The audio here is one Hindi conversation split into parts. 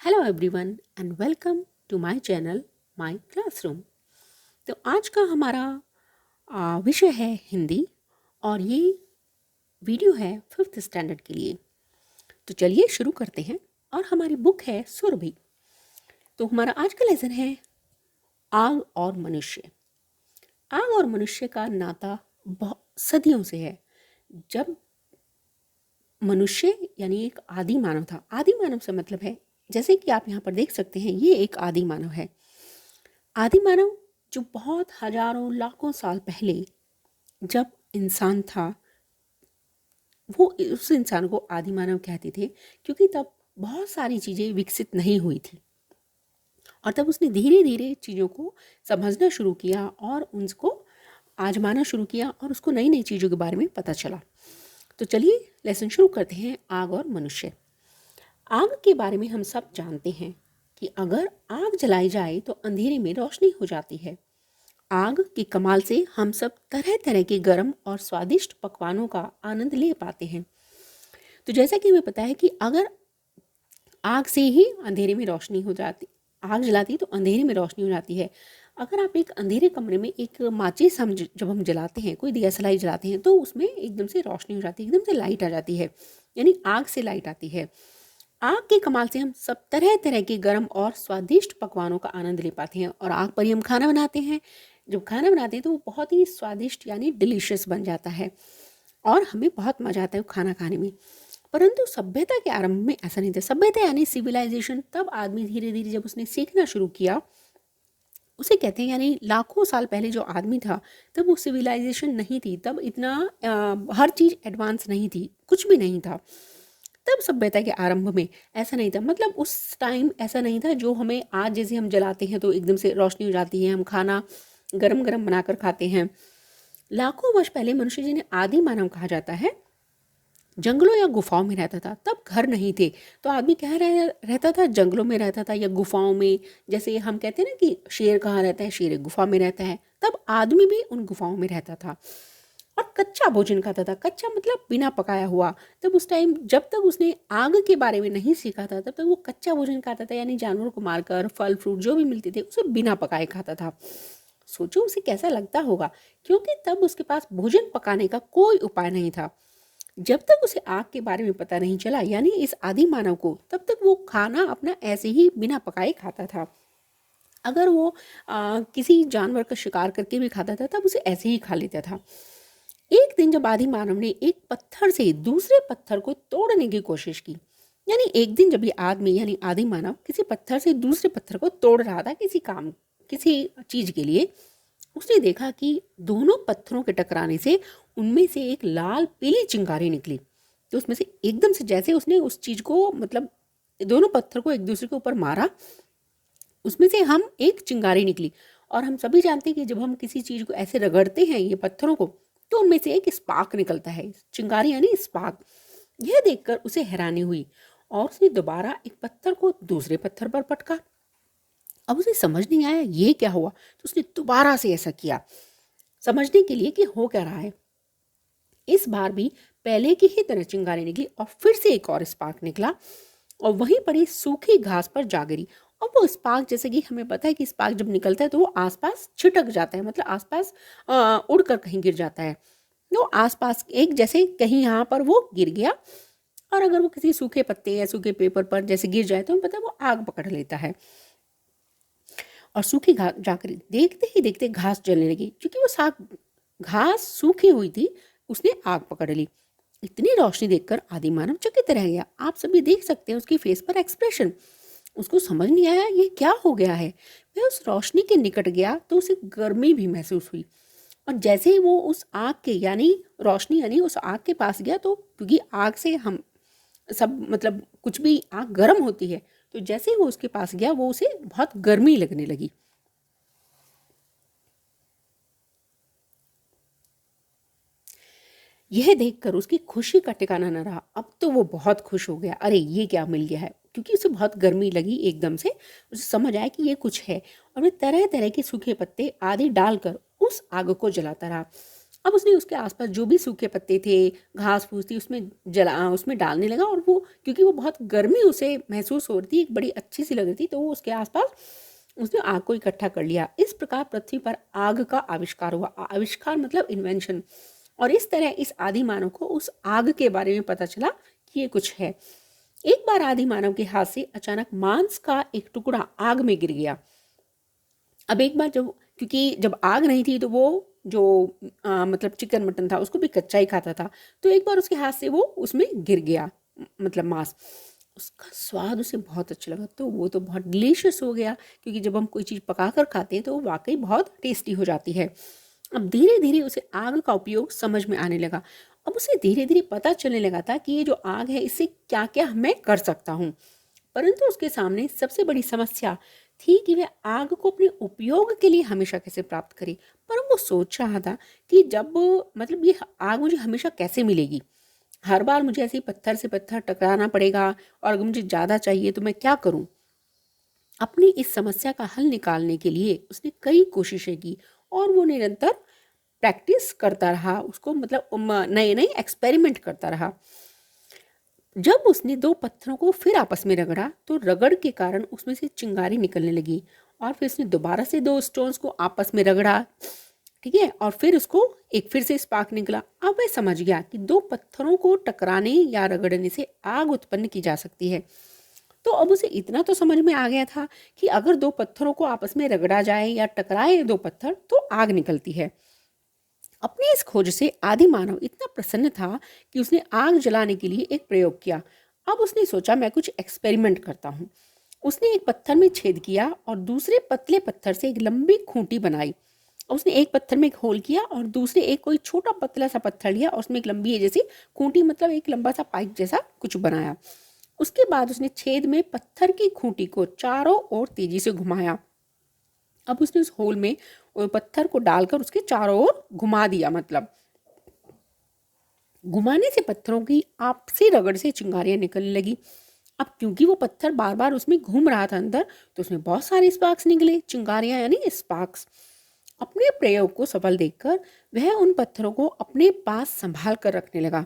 Hello everyone and welcome to my channel my classroom. तो आज का हमारा विषय है हिंदी और ये वीडियो है फिफ्थ स्टैंडर्ड के लिए। तो चलिए शुरू करते हैं। और हमारी बुक है सुरभि। तो हमारा आज का लेसन है आग और मनुष्य। आग और मनुष्य का नाता बहुत सदियों से है। जब मनुष्य यानी एक आदि मानव था। आदि मानव से मतलब है, जैसे कि आप यहाँ पर देख सकते हैं, ये एक आदि मानव है। आदि मानव जो बहुत हजारों लाखों साल पहले जब इंसान था, वो उस इंसान को आदि मानव कहते थे, क्योंकि तब बहुत सारी चीज़ें विकसित नहीं हुई थी और तब उसने धीरे धीरे चीज़ों को समझना शुरू किया और उनको आजमाना शुरू किया और उसको नई नई चीज़ों के बारे में पता चला। तो चलिए लेसन शुरू करते हैं, आग और मनुष्य। आग के बारे में हम सब जानते हैं कि अगर आग जलाई जाए तो अंधेरे में रोशनी हो जाती है। आग के कमाल से हम सब तरह तरह के गर्म और स्वादिष्ट पकवानों का आनंद ले पाते हैं। तो जैसा कि हमें पता है कि अगर आग से ही अंधेरे में रोशनी हो जाती, आग जलाती तो अंधेरे में रोशनी हो जाती है। अगर आप एक अंधेरे कमरे में एक माचिस जब हम जलाते हैं, कोई दिया सलाई जलाते हैं, तो उसमें एकदम से रोशनी हो जाती है, एकदम से लाइट आ जाती है, यानी आग से लाइट आती है। आग के कमाल से हम सब तरह तरह के गर्म और स्वादिष्ट पकवानों का आनंद ले पाते हैं और आग पर ही हम खाना बनाते हैं। जब खाना बनाते हैं तो वो बहुत ही स्वादिष्ट यानी डिलीशियस बन जाता है और हमें बहुत मजा आता है वो खाना खाने में। परंतु सभ्यता के आरंभ में ऐसा नहीं था। सभ्यता यानी सिविलाइजेशन, तब आदमी धीरे धीरे जब उसने सीखना शुरू किया, उसे कहते हैं, यानी लाखों साल पहले जो आदमी था, तब वो सिविलाइजेशन नहीं थी, तब इतना हर चीज़ एडवांस नहीं थी, कुछ भी नहीं था। तब सभ्यता के आरंभ में ऐसा नहीं था, मतलब उस टाइम ऐसा नहीं था जो हमें आज जैसे हम जलाते हैं तो एकदम से रोशनी हो जाती है, हम खाना गरम गरम बनाकर खाते हैं। लाखों वर्ष पहले मनुष्य जिन्हें आदि मानव कहा जाता है, जंगलों या गुफाओं में रहता था। तब घर नहीं थे, तो आदमी क्या रहता था, जंगलों में रहता था या गुफाओं में। जैसे हम कहते हैं ना कि शेर कहाँ रहता है, शेर एक गुफा में रहता है, तब आदमी भी उन गुफाओं में रहता था और कच्चा भोजन खाता था। कच्चा मतलब बिना पकाया हुआ। तब उस टाइम जब तक उसने आग के बारे में नहीं सीखा था, तब तक वो कच्चा भोजन खाता था, यानी जानवरों को मारकर फल फ्रूट जो भी मिलते थे उसे बिना पकाए खाता था। सोचो उसे कैसा लगता होगा, क्योंकि तब उसके पास भोजन पकाने का कोई उपाय नहीं था। जब तक उसे आग के बारे में पता नहीं चला, यानी इस आदि मानव को, तब तक वो खाना अपना ऐसे ही बिना पकाए खाता था। अगर वो किसी जानवर का शिकार करके भी खाता था, तब उसे ऐसे ही खा लेता था। एक दिन जब आदि मानव ने एक पत्थर से दूसरे पत्थर को तोड़ने की कोशिश की, यानी एक दिन जब ये आदमी यानी आदि मानव किसी पत्थर से दूसरे पत्थर को तोड़ रहा था किसी काम, किसी चीज के लिए, उसने देखा कि दोनों पत्थरों के टकराने से उनमें से एक लाल पीली चिंगारी निकली। तो उसमें से एकदम से, जैसे उसने उस चीज को, मतलब दोनों पत्थर को एक दूसरे के ऊपर मारा, उसमें से हम एक चिंगारी निकली। और हम सभी जानते हैं कि जब हम किसी चीज को ऐसे रगड़ते हैं, ये पत्थरों को, तो उनमें से एक स्पार्क निकलता है, चिंगारी यानी स्पार्क। यह देखकर उसे हैरानी हुई और उसने दोबारा एक पत्थर को दूसरे पत्थर पर पटका। अब उसे समझ नहीं आया ये क्या हुआ, तो उसने दोबारा से ऐसा किया, समझने के लिए कि हो क्या रहा है। इस बार भी पहले की ही तरह चिंगारी निकली और फिर से एक और स्पार्क निकला और वहीं पर ही सूखी घास पर जा गिरी। और वो स्पार्क, जैसे कि हमें पता है कि स्पार्क जब निकलता है तो वो आसपास छिटक जाता है, मतलब आसपास उड़कर कहीं गिर जाता है। तो आसपास एक, जैसे कहीं यहाँ पर वो गिर गया, और अगर वो किसी सूखे पत्ते या सूखे पेपर पर जैसे गिर जाए तो हमें पता है वो आग पकड़ लेता है। और सूखी घास जाकर देखते ही देखते घास जलने लगी, क्योंकि वो साग घास सूखी हुई थी, उसने आग पकड़ ली। इतनी रोशनी देखकर आदि मानव चकित रह गया। आप सभी देख सकते हैं उसके फेस पर एक्सप्रेशन। उसको समझ नहीं आया ये क्या हो गया है। वह उस रोशनी के निकट गया तो उसे गर्मी भी महसूस हुई, और जैसे ही वो उस आग के यानी रोशनी यानी उस आग के पास गया, तो क्योंकि आग से हम सब, मतलब कुछ भी आग गर्म होती है, तो जैसे ही वो उसके पास गया वो उसे बहुत गर्मी लगने लगी। यह देखकर उसकी खुशी का ठिकाना न रहा। अब तो वो बहुत खुश हो गया, अरे ये क्या मिल गया है, क्योंकि उसे बहुत गर्मी लगी। एकदम से उसे समझ आया कि ये कुछ है, और वह तरह तरह के सूखे पत्ते आदि डालकर उस आग को जलाता रहा। अब उसने उसके आसपास जो भी सूखे पत्ते थे, घास फूस थी, उसमें डालने लगा। और वो क्योंकि वो बहुत गर्मी उसे महसूस हो रही थी, एक बड़ी अच्छी सी लग रही थी, तो वो उसके आसपास उसने आग को इकट्ठा कर लिया। इस प्रकार पृथ्वी पर आग का आविष्कार हुआ। आविष्कार मतलब इन्वेंशन। और इस तरह इस आदि मानव को उस आग के बारे में पता चला कि ये कुछ है। एक बार आदि मानव के हाथ से अचानक मांस का एक टुकड़ा आग में गिर गया। अब एक बार क्योंकि जब आग नहीं थी तो वो जो मतलब चिकन मटन था उसको भी कच्चा ही खाता था। तो एक बार उसके हाथ से वो उसमें गिर गया, मतलब मांस। उसका स्वाद उसे बहुत अच्छा लगा, तो वो तो बहुत डिलीशियस हो गया, क्योंकि जब हम कोई चीज़ पका कर खाते हैं तो वो वाकई बहुत टेस्टी हो जाती है। अब धीरे धीरे उसे आग का उपयोग समझ में आने लगा। अब उसे धीरे धीरे पता चलने लगा था कि ये जो आग है इससे क्या क्या मैं कर सकता हूँ। परंतु उसके सामने सबसे बड़ी समस्या थी कि वह आग को अपने उपयोग के लिए हमेशा कैसे प्राप्त करे। पर वो सोच रहा था कि जब मतलब ये आग मुझे हमेशा कैसे मिलेगी, हर बार मुझे ऐसे ही पत्थर से पत्थर टकराना पड़ेगा, और अगर मुझे ज़्यादा चाहिए तो मैं क्या करूं। अपनी इस समस्या का हल निकालने के लिए उसने कई कोशिशें की, और वो निरंतर प्रैक्टिस करता रहा, उसको मतलब नए नए एक्सपेरिमेंट करता रहा। जब उसने दो पत्थरों को फिर आपस में रगड़ा तो रगड़ के कारण उसमें से चिंगारी निकलने लगी। और फिर उसने दोबारा से दो स्टोन्स को आपस में रगड़ा, ठीक है, और फिर उसको एक फिर से स्पार्क निकला। अब वह समझ गया कि दो पत्थरों को टकराने या रगड़ने से आग उत्पन्न की जा सकती है। तो अब उसे इतना तो समझ में आ गया था कि अगर दो पत्थरों को आपस में रगड़ा जाए या टकराए दो पत्थर तो आग निकलती है। अपनी इस खोज से आदि मानव इतना प्रसन्न था कि उसने आग जलाने के लिए एक प्रयोग किया। अब उसने सोचा मैं कुछ एक्सपेरिमेंट करता हूँ। उसने एक पत्थर में छेद किया और दूसरे पतले पत्थर से एक लंबी खूंटी बनाई। उसने एक पत्थर में एक होल किया और दूसरे एक कोई छोटा पतला सा पत्थर लिया और उसमें एक लंबी है जैसी खूंटी, मतलब एक लंबा सा पाइप जैसा कुछ बनाया। उसके बाद उसने छेद में पत्थर की खूंटी को चारों ओर तेजी से घुमाया। अब उसने उस होल में पत्थर को डालकर उसके चारों ओर घुमा दिया। मतलब घुमाने से पत्थरों की आपसी रगड़ से चिंगारियां निकलने लगी। अब क्योंकि वो पत्थर बार बार उसमें घूम रहा था अंदर, तो उसमें बहुत सारे स्पार्क्स निकले, चिंगारियां यानी स्पार्क्स। अपने प्रयोग को सफल देखकर वह उन पत्थरों को अपने पास संभाल कर रखने लगा।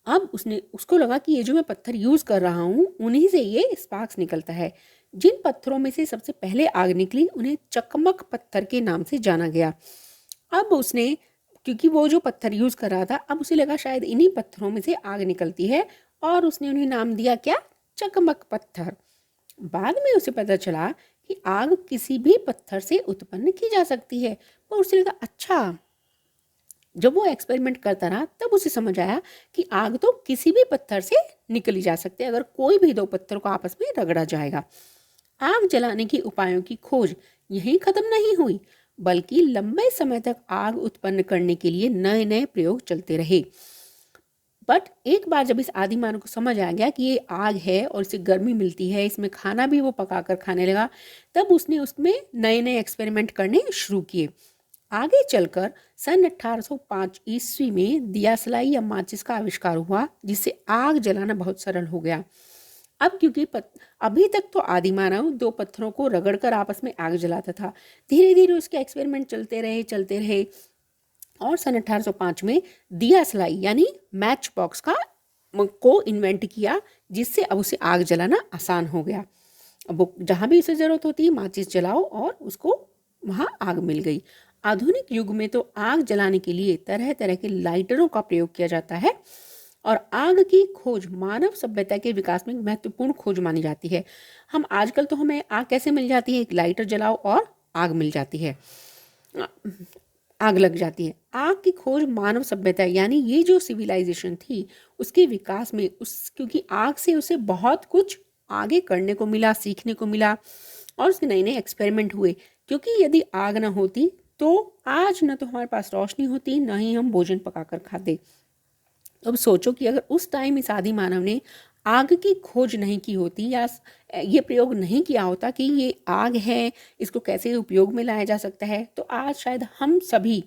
अब उसको लगा कि ये जो मैं पत्थर यूज कर रहा हूँ उन्हीं से ये स्पार्क्स निकलता है। जिन पत्थरों में से सबसे पहले आग निकली उन्हें चकमक पत्थर के नाम से जाना गया। अब उसने क्योंकि वो जो पत्थर यूज कर रहा था, अब उसे लगा शायद इन्हीं पत्थरों में से आग निकलती है, और उसने उन्हें नाम दिया क्या, चकमक पत्थर। बाद में उसे पता चला कि आग किसी भी पत्थर से उत्पन्न की जा सकती है। पर उसे लगा अच्छा, जब वो एक्सपेरिमेंट करता रहा तब उसे समझ आया कि आग तो किसी भी पत्थर से निकली जा सकती है, अगर कोई भी दो पत्थरों को आपस में रगड़ा जाएगा। आग जलाने के उपायों की खोज यहीं खत्म नहीं हुई, बल्कि लंबे समय तक आग उत्पन्न करने के लिए नए नए प्रयोग चलते रहे। बट एक बार जब इस आदि मानव को समझ आ गया कि ये आग है और इससे गर्मी मिलती है, इसमें खाना भी वो पका कर खाने लगा, तब उसने उसमें नए नए एक्सपेरिमेंट करने शुरू किए। आगे चलकर सन 1805 ईस्वी में दियासलाई या माचिस का आविष्कार हुआ, जिससे आग जलाना बहुत सरल हो गया। अब क्योंकि अभी तक तो आदि मानव दो पत्थरों को रगड़कर आपस में आग जलाता था, धीरे धीरे उसके एक्सपेरिमेंट चलते रहे और सन 1805 में दिया सलाई यानी मैच बॉक्स को इन्वेंट किया, जिससे अब उसे आग जलाना आसान हो गया। अब वो जहाँ भी उसे ज़रूरत होती है माचिस जलाओ और उसको वहाँ आग मिल गई। आधुनिक युग में तो आग जलाने के लिए तरह तरह के लाइटरों का प्रयोग किया जाता है, और आग की खोज मानव सभ्यता के विकास में महत्वपूर्ण खोज मानी जाती है। हम आजकल तो हमें आग कैसे मिल जाती है, एक लाइटर जलाओ और आग मिल जाती है, आग लग जाती है। आग की खोज मानव सभ्यता यानी ये जो सिविलाइजेशन थी उसके विकास में क्योंकि आग से उसे बहुत कुछ आगे करने को मिला, सीखने को मिला, और उसके नए नए एक्सपेरिमेंट हुए। क्योंकि यदि आग ना होती तो आज न तो हमारे पास रोशनी होती, ना ही हम भोजन पकाकर खाते। अब सोचो कि अगर उस टाइम इस आदि मानव ने आग की खोज नहीं की होती, या ये प्रयोग नहीं किया होता कि ये आग है, इसको कैसे उपयोग में लाया जा सकता है, तो आज शायद हम सभी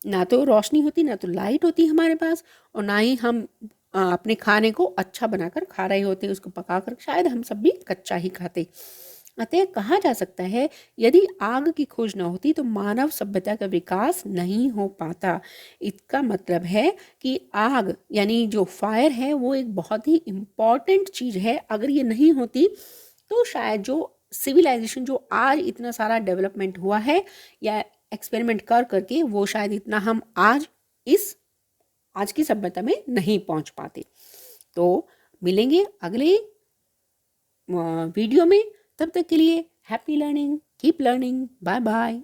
ना तो रोशनी होती, ना तो लाइट होती हमारे पास, और ना ही हम अपने खाने को अच्छा बनाकर खा रहे होते, उसको पकाकर शायद हम सब भी कच्चा ही खाते। अतः कहा जा सकता है, यदि आग की खोज न होती तो मानव सभ्यता का विकास नहीं हो पाता। इसका मतलब है कि आग यानी जो फायर है वो एक बहुत ही इम्पॉर्टेंट चीज़ है। अगर ये नहीं होती तो शायद जो सिविलाइजेशन जो आज इतना सारा डेवलपमेंट हुआ है या एक्सपेरिमेंट कर करके, वो शायद इतना हम आज की सभ्यता में नहीं पहुंच पाते। तो मिलेंगे अगले वीडियो में। तब तक के लिए happy learning, keep learning, bye bye.